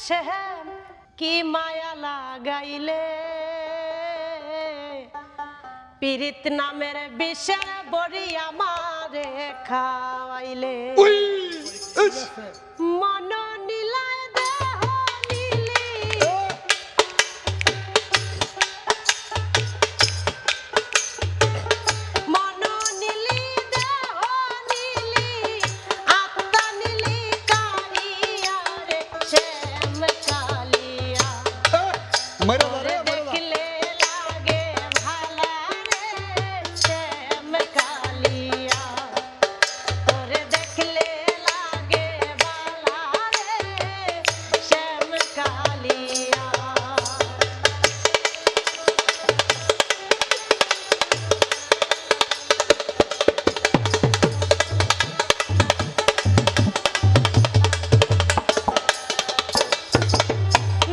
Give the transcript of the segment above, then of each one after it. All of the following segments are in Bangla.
শ্যাম কি মায়া লাগাইলে পীড়িত নামের বিষের বড়ি আমারে খাওয়াইলে মন নীলায় দেহ নীলি মন নীলি দেহ নীলি আত্মা নীলি কালিয়া রে শ্যাম কালিয়া তোরে দেখলে লাগে ভালা রে শ্যাম কালিয়া তোরে দেখলে লাগে ভালা রে শ্যাম কালিয়া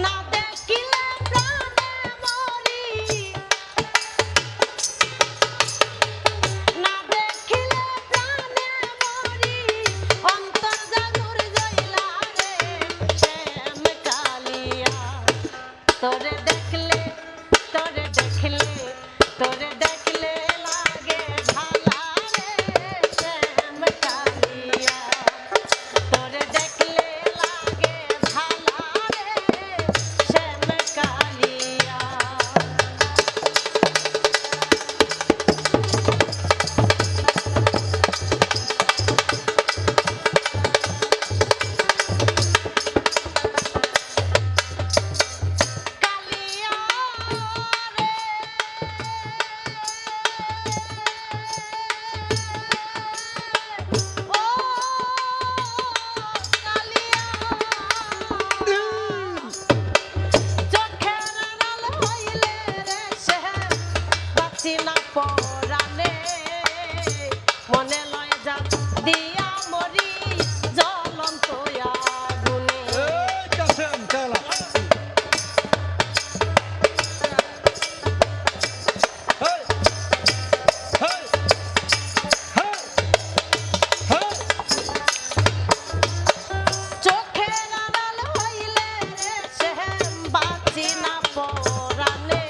না দেখিলে প্রাণে মরি না দেখিলে প্রাণে মরি অন্তর জাগুর জইলা রে শ্যাম কালিয়া তোরে দেখলে তোরে দেখলে তোরে দেখলে লাগে ভালা রে শ্যাম কালিয়া তোরে দেখলে লাগে ভালা রে শ্যাম কালিয়া কালিয়া রে ও কালিয়া চোখের আড়াল হইলে রে শ্যাম বাঁচি না পরাণে মনে লয় যা দিয়া মরি জ্বলন্ত আগুনে চোখের আড়াল হইলে রে শ্যাম বাঁচি না পরাণে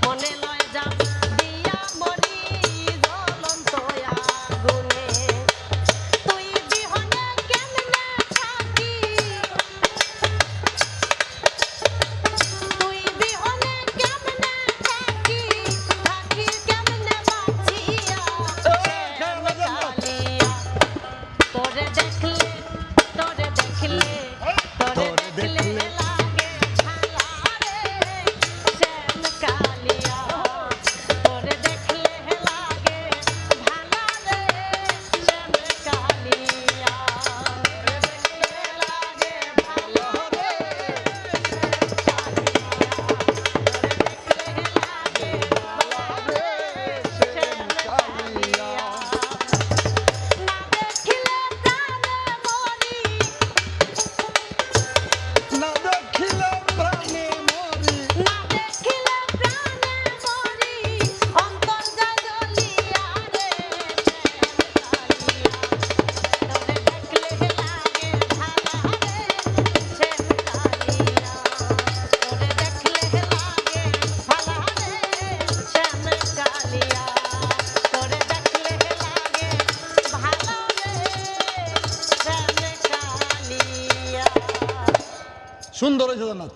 মনে লয় যা দিয়া মরি জ্বলন্ত আগুনে তুই বিহনে কেমনে থাকি তুই বিহনে কেমনে থাকি থাকি কেমনে বাঁচিয়া শ্যাম কালিয়া তোরে দেখলে তোরে দেখলে তোরে দেখলে লাগে ভালা রে শ্যাম কালিয়া তোরে দেখলে লাগে ভালা রে শ্যাম কালিয়া তোরে দেখলে লাগে ভালো রে শ্যাম কালিয়া না দেখিলে প্রাণে মরি না দেখিলে প্রাণে মরি না দেখিলে প্রাণে মরি অন্তর যায় জ্বলিয়া রে শ্যাম কালিয়া তোরে দেখলে লাগে ভালা রে শ্যাম কালিয়া তোরে দেখলে লাগে ভালা রে শ্যাম কালিয়া সুন্দর হয়েছে জান্নাত।